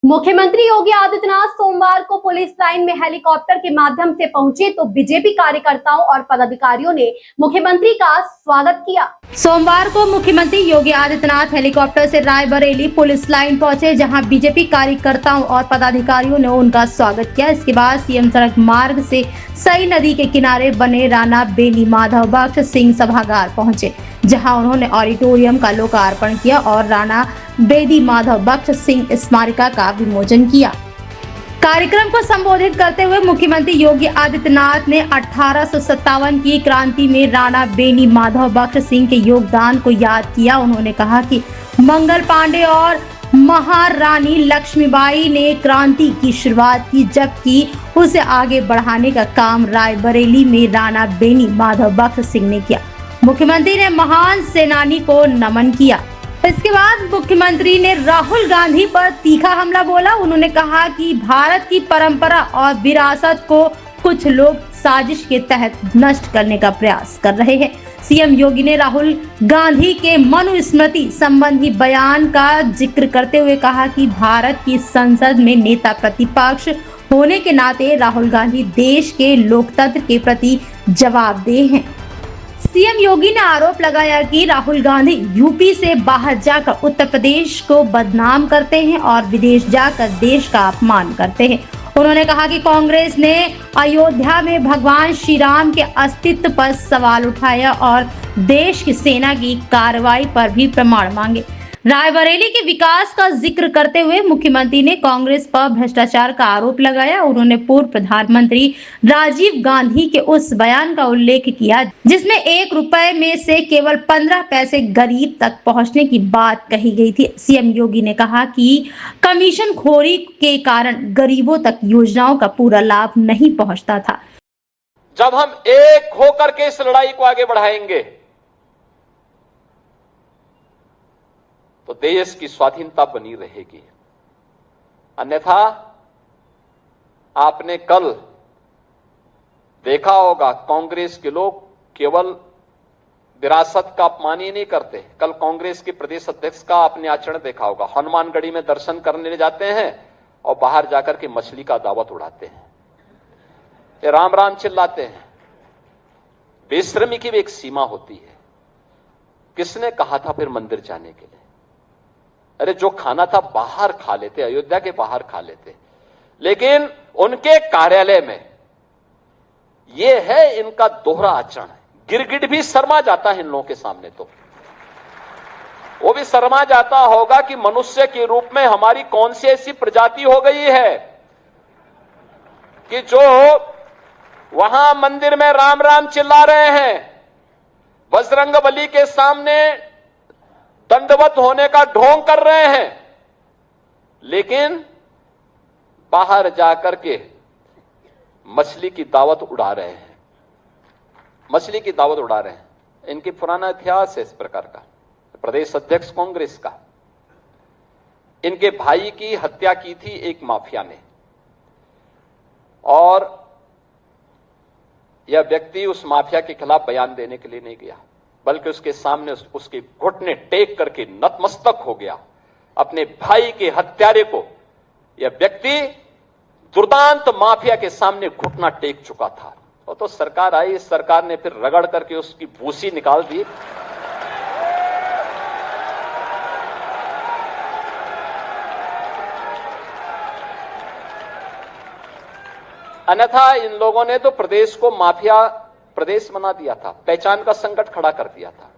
मुख्यमंत्री योगी आदित्यनाथ सोमवार को पुलिस लाइन में हेलीकॉप्टर के माध्यम से पहुंचे तो बीजेपी कार्यकर्ताओं और पदाधिकारियों ने मुख्यमंत्री का स्वागत किया। सोमवार को मुख्यमंत्री योगी आदित्यनाथ हेलीकॉप्टर से रायबरेली पुलिस लाइन पहुंचे, जहां बीजेपी कार्यकर्ताओं और पदाधिकारियों ने उनका स्वागत किया। इसके बाद सीएम सड़क मार्ग से सई नदी के किनारे बने राणा बेनी माधव बख्श सिंह सभागार पहुंचे, जहां उन्होंने ऑडिटोरियम का लोकार्पण किया और राणा बेदी माधव बख्श सिंह स्मारिका का विमोचन किया। कार्यक्रम को संबोधित करते हुए मुख्यमंत्री योगी आदित्यनाथ ने 1857 की क्रांति में राणा बेनी माधव बख्श सिंह के योगदान को याद किया। उन्होंने कहा कि मंगल पांडे और महारानी लक्ष्मीबाई ने क्रांति की शुरुआत की, जबकि उसे आगे बढ़ाने का काम रायबरेली में राणा बेनी माधव बख्श सिंह ने किया। मुख्यमंत्री ने महान सेनानी को नमन किया। इसके बाद मुख्यमंत्री ने राहुल गांधी पर तीखा हमला बोला। उन्होंने कहा कि भारत की परंपरा और विरासत को कुछ लोग साजिश के तहत नष्ट करने का प्रयास कर रहे हैं। सीएम योगी ने राहुल गांधी के मनुस्मृति संबंधी बयान का जिक्र करते हुए कहा कि भारत की संसद में नेता प्रतिपक्ष होने के नाते राहुल गांधी देश के लोकतंत्र के प्रति जवाबदेह हैं। सीएम योगी ने आरोप लगाया कि राहुल गांधी यूपी से बाहर जाकर उत्तर प्रदेश को बदनाम करते हैं और विदेश जाकर देश का अपमान करते हैं। उन्होंने कहा कि कांग्रेस ने अयोध्या में भगवान श्री राम के अस्तित्व पर सवाल उठाया और देश की सेना की कार्रवाई पर भी प्रमाण मांगे। रायबरेली के विकास का जिक्र करते हुए मुख्यमंत्री ने कांग्रेस पर भ्रष्टाचार का आरोप लगाया। उन्होंने पूर्व प्रधानमंत्री राजीव गांधी के उस बयान का उल्लेख किया जिसमें 1 रुपए में से केवल 15 पैसे गरीब तक पहुंचने की बात कही गई थी। सीएम योगी ने कहा कि कमीशन खोरी के कारण गरीबों तक योजनाओं का पूरा लाभ नहीं पहुंचता था। जब हम एक होकर के इस लड़ाई को आगे बढ़ाएंगे तो देश की स्वाधीनता बनी रहेगी। अन्यथा आपने कल देखा होगा, कांग्रेस के लोग केवल विरासत का अपमान ही नहीं करते। कल कांग्रेस के प्रदेश अध्यक्ष का आपने आचरण देखा होगा। हनुमानगढ़ी में दर्शन करने जाते हैं और बाहर जाकर के मछली का दावत उड़ाते हैं, ये राम राम चिल्लाते हैं। बेशर्मी की भी एक सीमा होती है। किसने कहा था फिर मंदिर जाने के लिए? अरे जो खाना था बाहर खा लेते, अयोध्या के बाहर खा लेते। लेकिन उनके कार्यालय में यह है इनका दोहरा आचरण। गिरगिट भी शर्मा जाता है इन लोगों के सामने। तो वो भी शर्मा जाता होगा कि मनुष्य के रूप में हमारी कौन सी ऐसी प्रजाति हो गई है कि जो वहां मंदिर में राम राम चिल्ला रहे हैं, बजरंगबली के सामने दंडवत होने का ढोंग कर रहे हैं, लेकिन बाहर जाकर के मछली की दावत उड़ा रहे हैं। मछली की दावत उड़ा रहे हैं। इनकी पुराना इतिहास है इस प्रकार का। प्रदेश अध्यक्ष कांग्रेस का, इनके भाई की हत्या की थी एक माफिया ने, और यह व्यक्ति उस माफिया के खिलाफ बयान देने के लिए नहीं गया, बल्कि उसके सामने उसके घुटने टेक करके नतमस्तक हो गया। अपने भाई के हत्यारे को यह व्यक्ति दुर्दांत माफिया के सामने घुटना टेक चुका था। और तो सरकार आई, इस सरकार ने फिर रगड़ करके उसकी भूसी निकाल दी। अन्यथा इन लोगों ने तो प्रदेश को माफिया प्रदेश बना दिया था, पहचान का संकट खड़ा कर दिया था।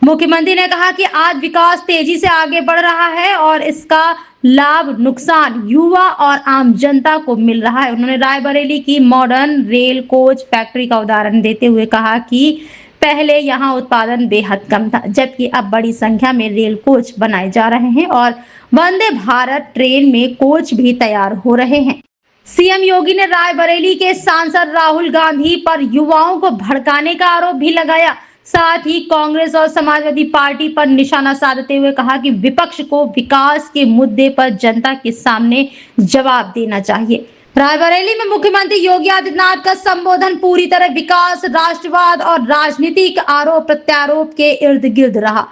मुख्यमंत्री ने कहा कि आज विकास तेजी से आगे बढ़ रहा है और इसका लाभ नुकसान युवा और आम जनता को मिल रहा है। उन्होंने रायबरेली की मॉडर्न रेल कोच फैक्ट्री का उदाहरण देते हुए कहा कि पहले यहाँ उत्पादन बेहद कम था, जबकि अब बड़ी संख्या में रेल कोच बनाए जा रहे हैं और वंदे भारत ट्रेन में कोच भी तैयार हो रहे हैं। सीएम योगी ने रायबरेली के सांसद राहुल गांधी पर युवाओं को भड़काने का आरोप भी लगाया। साथ ही कांग्रेस और समाजवादी पार्टी पर निशाना साधते हुए कहा कि विपक्ष को विकास के मुद्दे पर जनता के सामने जवाब देना चाहिए। रायबरेली में मुख्यमंत्री योगी आदित्यनाथ का संबोधन पूरी तरह विकास, राष्ट्रवाद और राजनीतिक आरोप प्रत्यारोप के इर्द गिर्द रहा।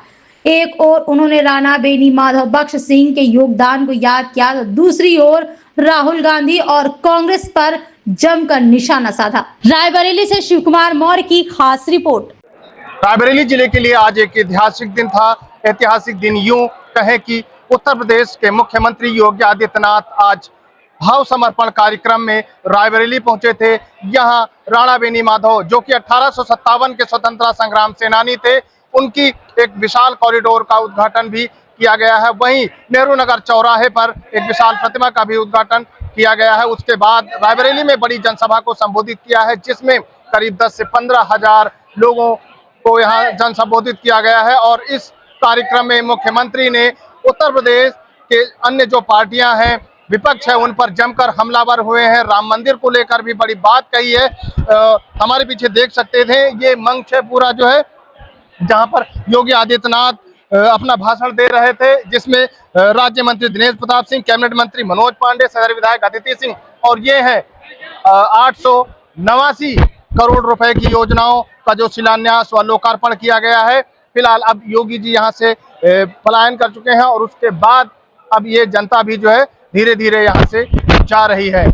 एक ओर उन्होंने राणा बेनी माधव बख्श सिंह के योगदान को याद किया तो दूसरी ओर राहुल गांधी और कांग्रेस पर जमकर निशाना साधा। रायबरेली से शिव कुमार मौर्य की खास रिपोर्ट। रायबरेली जिले के लिए आज एक ऐतिहासिक दिन था। ऐतिहासिक दिन यूं कहें कि उत्तर प्रदेश के मुख्यमंत्री योगी आदित्यनाथ आज भाव समर्पण कार्यक्रम में रायबरेली पहुंचे थे। यहां राणा बेनी माधव जो कि 1857 के स्वतंत्रता संग्राम सेनानी थे, उनकी एक विशाल कॉरिडोर का उद्घाटन भी किया गया है। वहीं नेहरू नगर चौराहे पर एक विशाल प्रतिमा का भी उद्घाटन किया गया है। उसके बाद रायबरेली में बड़ी जनसभा को संबोधित किया है, जिसमें करीब 10 से 15 हजार लोगों को यहाँ जन संबोधित किया गया है। और इस कार्यक्रम में मुख्यमंत्री ने उत्तर प्रदेश के अन्य जो पार्टियां हैं, विपक्ष है, उन पर जमकर हमलावर हुए हैं। राम मंदिर को लेकर भी बड़ी बात कही है। हमारे पीछे देख सकते थे, ये मंच है पूरा जो है, जहां पर योगी आदित्यनाथ अपना भाषण दे रहे थे, जिसमें राज्य मंत्री दिनेश प्रताप सिंह, कैबिनेट मंत्री मनोज पांडे, सदर विधायक अदिति सिंह और ये है 889 करोड़ रुपए की योजनाओं का जो शिलान्यास व लोकार्पण किया गया है। फिलहाल अब योगी जी यहां से पलायन कर चुके हैं और उसके बाद अब ये जनता भी जो है धीरे धीरे यहां से जा रही है।